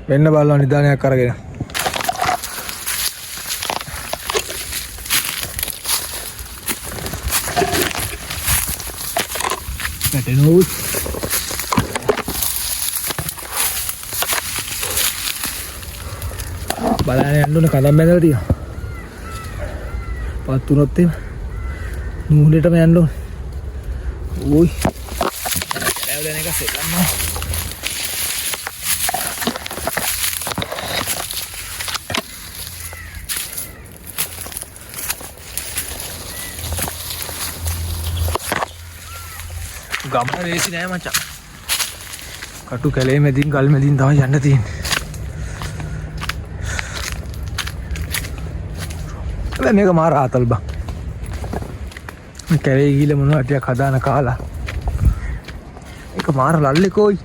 වෙන්න බලනවා නිදානයක් අරගෙන. පැටෙනෝ. බලන්න යන්න ඕන කඳන් බැඳලා තියෙනවා. පත් තුනොත් එහෙම නූලෙටම යන්න ඕන. ඕයි. ඇවලෙන එක සෙට් කරනවා. ගමන රේසි නෑ මචං. කටු කැලේ මැදින් ගල් මැදින් තමයි යන්න තියෙන්නේ. මේක මාර ආතල් බං. මේ කැලේ ගිහලා මොනවා ටිකක් හදාන කාලා. ඒක මාර ලල්ලේ කොයි.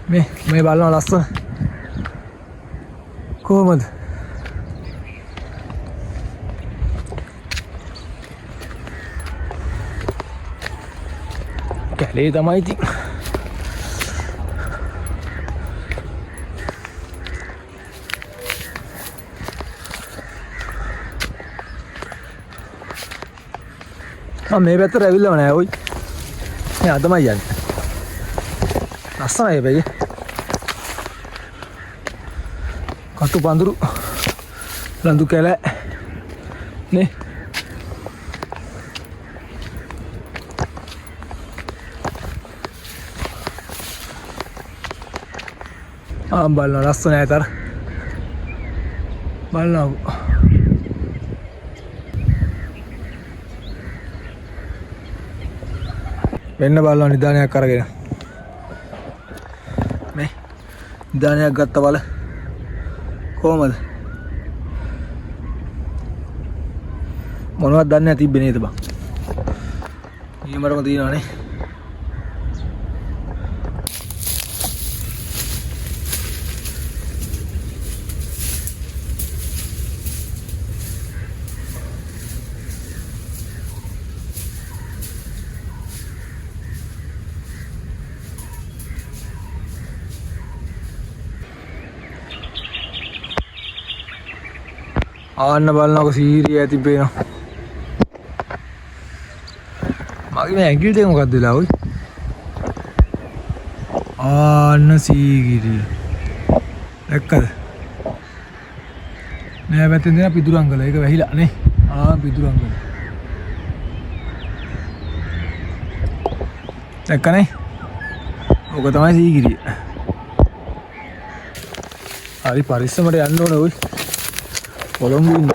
මේ බලනවා ලස්සන. කොහමද? කැලේ තමයි ඉතින්. මේ පැත්තට ඇවිල්ලම නෑ ඔයි. මේ අදමයි යන්නේ. ලස්සනයි බයි. කටු පඳුරු ලඳු කැල නේ. බලන්න ලස්සනයි අතර. බලන්න වෙන්න බලනවා නිදානයක් අරගෙන. මේ නිදානයක් ගත්ත බල කොහමද? මොනවද දන්නේ නැති තිබ්බේ නේද බං? ඊමරම තියනවානේ. ආන්න බලනකො සීරිය ඇති පේනවා. මගේ මේ ඇඟිලි දෙක මොකක්ද වෙලා ඔයි? ආන්න සීගිරිය. දැක්කද? නෑ පැත්තෙන් දෙන පිදුරංගල. ඒක වැහිලා නේ. පිදුරංගල. දැක්කනේ? ඕක තමයි සීගිරිය. හරි පරිස්සමට යන්න ඕනේ ඔයි. කොළඹ ඉන්න.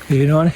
එනවනේ.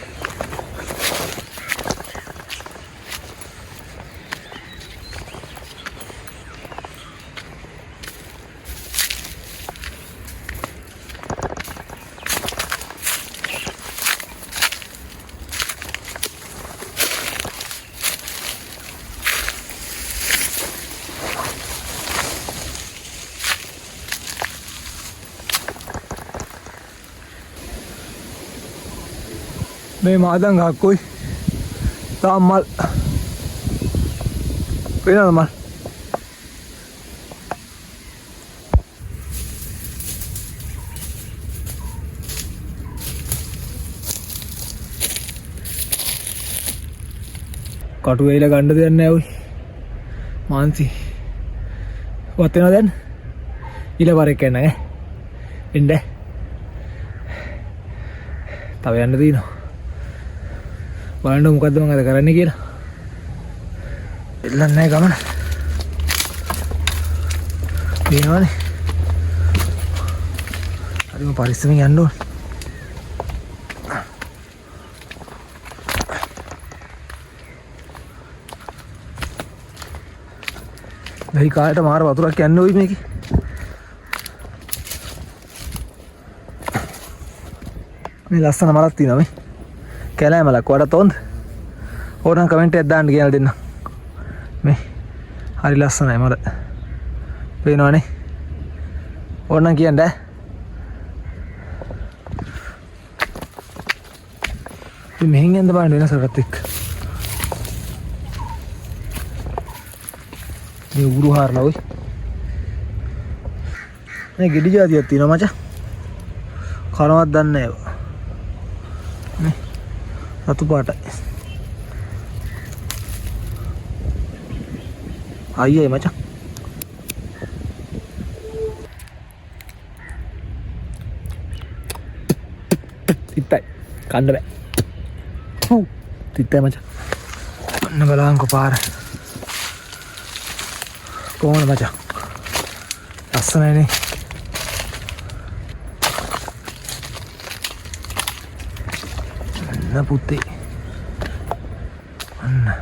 මේ මාදන් ගහක්කොයි තාම මල් පේනවද මල්? කටු වේල ගන්න දෙයක් නැහැ ඔයි. මාන්සි වත් වෙනවද දැන්? ඊළ වරක් යන්න ඈ. එන්න. තව යන්න දිනවා. බලන්න මොකද්ද මම අද කරන්නේ කියලා. එල්ලන්නේ නැහැ ගමන. පේනවනේ. හරිම පරිස්සමෙන් යන්න ඕන. මේ කාලේට මාර වතුරක් යන්නේ ওই මේකේ. මේ ලස්සන මලක් තියෙනවා මේ. කැලෑ මලක් වඩාත් හොඳ. ඕනනම් කමෙන්ට් එකක් දාන්න කියලා දෙන්න. මේ හරි ලස්සනයි මල. පේනවනේ. ඕනනම් කියන්න ඈ. ඉතින් මෙහෙන් යන්න බලන්න වෙනසකට එක්ක. මේ උගුරු හාරලා ඔයි. මේ ගෙඩි జాතියක් තියෙනවා මචං. කනවත් දන්නේ නැහැ ඒවා. නේ. රතු පාටයි. අයියේ මචං. තිත්තයි. කන්න බෑ. තිත්තයි මචං. අන්න බලංකො පාර. කොහොමද මචං? ලස්සනයිනේ. අන්න පුතේ. අන්න.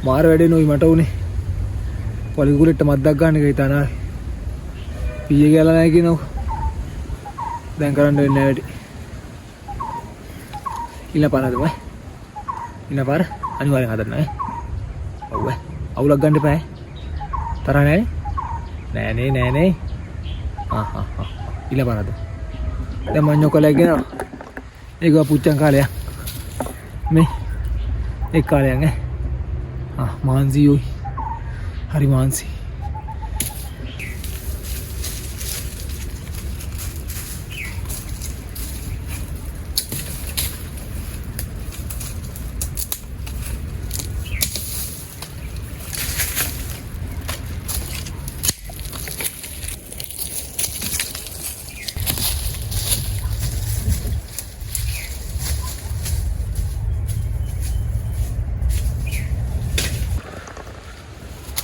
මාර වැඩේ නොයි මට උනේ. පොලිගුලෙට මද්දක් ගන්න එක හිතානා. පීයේ ගාලා නැහැ කියනකො. දැන් කරන්න වෙන්නේ නැහැ වැඩි. ඉන්න පාරද මයි. ඉන්න පාර අනිවාර්යෙන් හදන්න ඈ. ඔව් ඈ. අවුලක් ගන්න එපා ඈ. තරහ නෑනේ. නෑනේ. ඉන්න පාරද. දැන් මඤ්ඤෝ කලයක් ගෙනවා. ඒක පුච්චන් කාලයක්. මේ ඒ කාලයක් ඈ. මාන්සි යෝයි. හරි මාන්සි.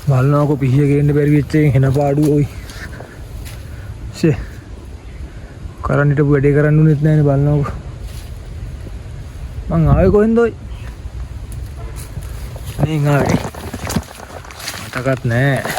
බලනකො පිහිය ගේන්න බැරි වෙච්ච එකෙන් හෙන පාඩු ඔයි. ෂේ. කරන්න හිටපු වැඩේ කරන්න උනේත් නැහැනේ බලනකො. මං ආවේ කොහෙන්ද ඔයි? මේ ආවේ. මතකත් නෑ.